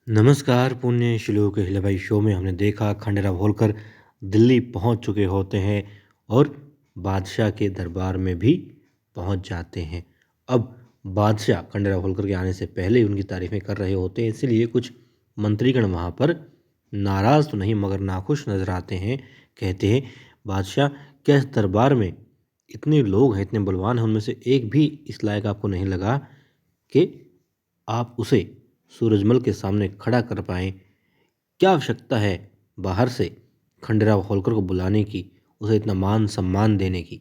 नमस्कार पुण्य श्लोक हिलभाई शो में हमने देखा खंडेराव होलकर दिल्ली पहुंच चुके होते हैं और बादशाह के दरबार में भी पहुंच जाते हैं। अब बादशाह खंडेराव होलकर के आने से पहले ही उनकी तारीफें कर रहे होते हैं, इसलिए कुछ मंत्रीगण वहां पर नाराज तो नहीं मगर नाखुश नजर आते हैं। कहते हैं, बादशाह क्या इस दरबार में इतने लोग हैं, इतने बलवान हैं, उनमें से एक भी इस लायक आपको नहीं लगा कि आप उसे सूरजमल के सामने खड़ा कर पाएं? क्या आवश्यकता है बाहर से खंडेराव होलकर को बुलाने की, उसे इतना मान सम्मान देने की?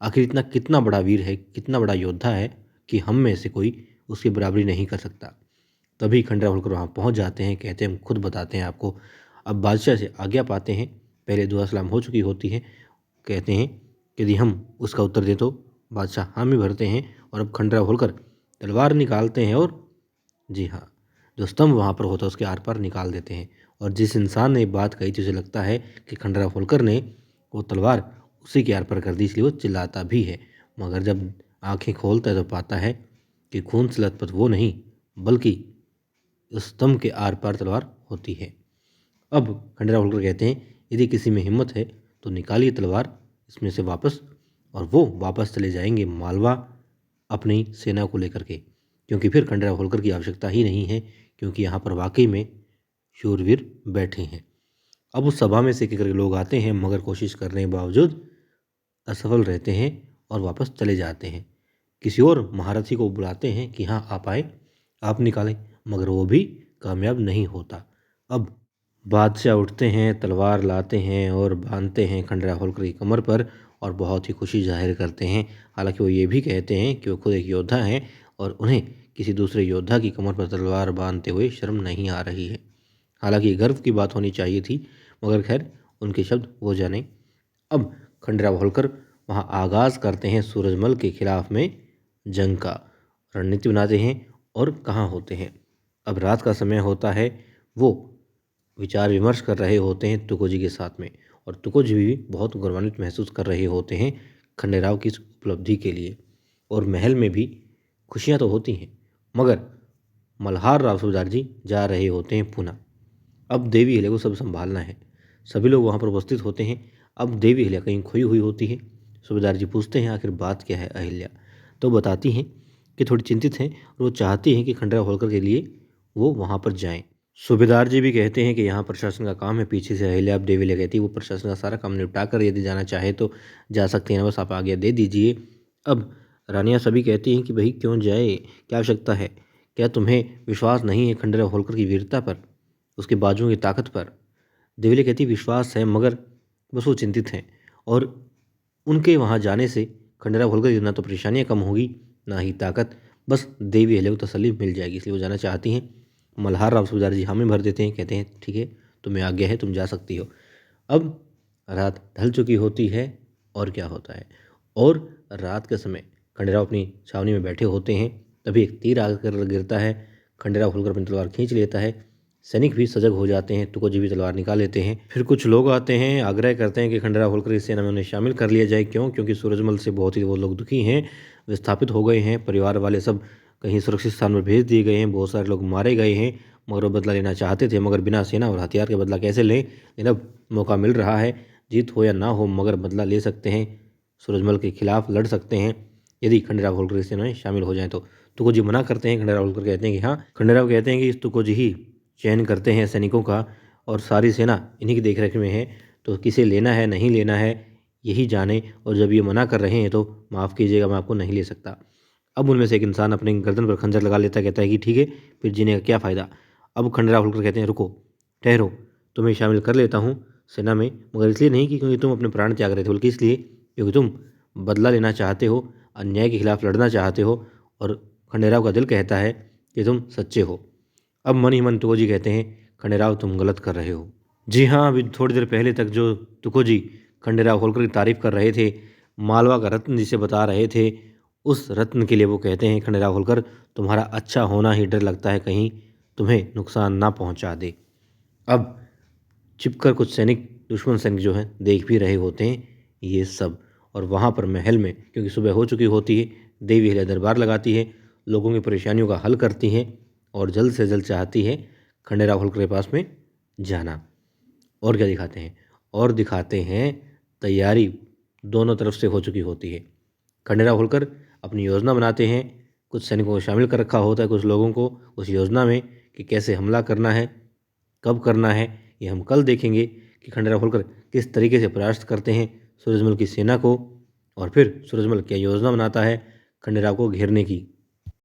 आखिर इतना कितना बड़ा वीर है, कितना बड़ा योद्धा है कि हम में से कोई उसकी बराबरी नहीं कर सकता। तभी खंडेराव होलकर वहाँ पहुँच जाते हैं। कहते हैं, हम खुद बताते हैं आपको। अब बादशाह से आज्ञा पाते हैं। पहले दुआ सलाम हो चुकी होती है। कहते हैं कि यदि हम उसका उत्तर दें तो बादशाह हामी भरते हैं। और अब खंडेराव होलकर तलवार निकालते हैं और जी हाँ, जो स्तंभ वहाँ पर होता है उसके आर पार निकाल देते हैं। और जिस इंसान ने बात कही थी उसे लगता है कि खंडेराव होलकर ने वो तलवार उसी के आर पार कर दी, इसलिए वो चिल्लाता भी है। मगर जब आंखें खोलता है तो पाता है कि खून से लथपथ वो नहीं बल्कि उस स्तंभ के आर पार तलवार होती है। अब खंडेराव होलकर कहते हैं, यदि किसी में हिम्मत है तो निकालिए तलवार इसमें से वापस। और वो वापस चले जाएंगे मालवा अपनी सेना को लेकर के, क्योंकि फिर खंडेराव होलकर की आवश्यकता ही नहीं है, क्योंकि यहाँ पर वाकई में शूरवीर बैठे हैं। अब उस सभा में से एक करके लोग आते हैं, मगर कोशिश करने के बावजूद असफल रहते हैं और वापस चले जाते हैं। किसी और महारथी को बुलाते हैं कि हाँ आप आए, आप निकालें, मगर वो भी कामयाब नहीं होता। अब बादशाह उठते हैं, तलवार लाते हैं और बांधते हैं खंडेराव होलकर की कमर पर और बहुत ही खुशी जाहिर करते हैं। हालांकि वो ये भी कहते हैं कि वो खुद एक योद्धा हैं और उन्हें किसी दूसरे योद्धा की कमर पर तलवार बांधते हुए शर्म नहीं आ रही है। हालांकि गर्व की बात होनी चाहिए थी, मगर खैर उनके शब्द वो जाने। अब खंडेराव होलकर वहाँ आगाज़ करते हैं सूरजमल के खिलाफ में जंग का। रणनीति बनाते हैं और कहाँ होते हैं। अब रात का समय होता है। वो विचार विमर्श कर रहे होते हैं तुकोजी के साथ में, और तुकोजी भी बहुत गौरवान्वित महसूस कर रहे होते हैं खंडेराव की इस उपलब्धि के लिए। और महल में भी खुशियाँ तो होती हैं, मगर मल्हार राव सूबेदार जी जा रहे होते हैं पुणे। अब देवी अहिल्या को सब संभालना है। सभी लोग वहाँ पर उपस्थित होते हैं। अब देवी अहिल्या कहीं खोई हुई होती है। सूबेदार जी पूछते हैं, आखिर बात क्या है अहिल्या? तो बताती हैं कि थोड़ी चिंतित हैं और वो चाहती हैं कि खंडेराव होलकर के लिए वो वहाँ पर जाएं। सूबेदार जी भी कहते हैं कि यहाँ प्रशासन का काम है। पीछे से अहिल्या, अब देवी अहिल्या कहती है वो प्रशासन का सारा काम निपटा कर यदि जाना चाहे तो जा सकते हैं, बस आप आज्ञा दे दीजिए। अब रानियाँ सभी कहती हैं कि भाई क्यों जाए, क्या आवश्यकता है? क्या तुम्हें विश्वास नहीं है खंडेराव होलकर की वीरता पर, उसके बाजुओं की ताकत पर? देवी कहती विश्वास है, मगर बस वो चिंतित हैं। और उनके वहाँ जाने से खंडेराव होलकर की ना तो परेशानियाँ कम होगी ना ही ताकत, बस देवी अहिल्या को तसल्ली मिल जाएगी, इसलिए वो जाना चाहती हैं। मल्हार राव सूबेदार जी हामी भर देते हैं। कहते हैं ठीक है, तुम्हें आज्ञा है, तुम जा सकती हो। अब रात ढल चुकी होती है और क्या होता है, और रात के समय खंडेराव अपनी छावनी में बैठे होते हैं। तभी एक तीर आकर गिरता है। खंडेराव होलकर अपनी तलवार खींच लेता है। सैनिक भी सजग हो जाते हैं, तुकोजी भी तलवार निकाल लेते हैं। फिर कुछ लोग आते हैं, आग्रह करते हैं कि खंडेराव होलकर की सेना में उन्हें शामिल कर लिया जाए। क्यों? क्योंकि सूरजमल से बहुत ही वो लोग दुखी हैं, विस्थापित हो गए हैं, परिवार वाले सब कहीं सुरक्षित स्थान पर भेज दिए गए हैं, बहुत सारे लोग मारे गए हैं। मगर वो बदला लेना चाहते थे, मगर बिना सेना और हथियार के बदला कैसे लें? लेकिन अब मौका मिल रहा है, जीत हो या ना हो मगर बदला ले सकते हैं, सूरजमल के खिलाफ लड़ सकते हैं यदि खंडेराव होलकर की सेना में शामिल हो जाएं तो। तुकोजी मना करते हैं। खंडेराव होलकर कहते हैं कि हाँ, खंडेराव कहते हैं कि इस तुकोजी ही चयन करते हैं सैनिकों का, और सारी सेना इन्हीं की देखरेख में है, तो किसे लेना है नहीं लेना है यही जाने। और जब ये मना कर रहे हैं तो माफ़ कीजिएगा, मैं आपको नहीं ले सकता। अब उनमें से एक इंसान अपने गर्दन पर खंजर लगा लेता है, कहता है कि ठीक है, फिर जीने का क्या फ़ायदा? अब खंडेराव होलकर कहते हैं, रुको, ठहरो, तुम्हें शामिल कर लेता हूँ सेना में, मगर इसलिए नहीं कि क्योंकि तुम अपने प्राण त्याग रहे थे, बल्कि इसलिए क्योंकि तुम बदला लेना चाहते हो, अन्याय के खिलाफ लड़ना चाहते हो, और खंडेराव का दिल कहता है कि तुम सच्चे हो। अब मन ही मन तुकोजी कहते हैं, खंडेराव तुम गलत कर रहे हो। जी हाँ, अभी थोड़ी देर पहले तक जो तुकोजी खंडेराव होलकर की तारीफ कर रहे थे, मालवा का रत्न जिसे बता रहे थे, उस रत्न के लिए वो कहते हैं, खंडेराव होलकर तुम्हारा अच्छा होना ही डर लगता है कहीं तुम्हें नुकसान ना पहुंचा दे। अब छिपकर कुछ सैनिक, दुश्मन सैनिक जो हैं, देख भी रहे होते हैं ये सब। और वहाँ पर महल में क्योंकि सुबह हो चुकी होती है, देवी अहिल्या दरबार लगाती है, लोगों की परेशानियों का हल करती हैं और जल्द से जल्द चाहती है खंडेराव होलकर के पास में जाना। और क्या दिखाते हैं, और दिखाते हैं तैयारी दोनों तरफ से हो चुकी होती है। खंडेराव होलकर अपनी योजना बनाते हैं, कुछ सैनिकों को शामिल कर रखा होता है, कुछ लोगों को उस योजना में कि कैसे हमला करना है, कब करना है, ये हम कल देखेंगे कि खंडेराव होलकर किस तरीके से परास्त करते हैं सूरजमल की सेना को, और फिर सूरजमल क्या योजना बनाता है खंडेराव को घेरने की।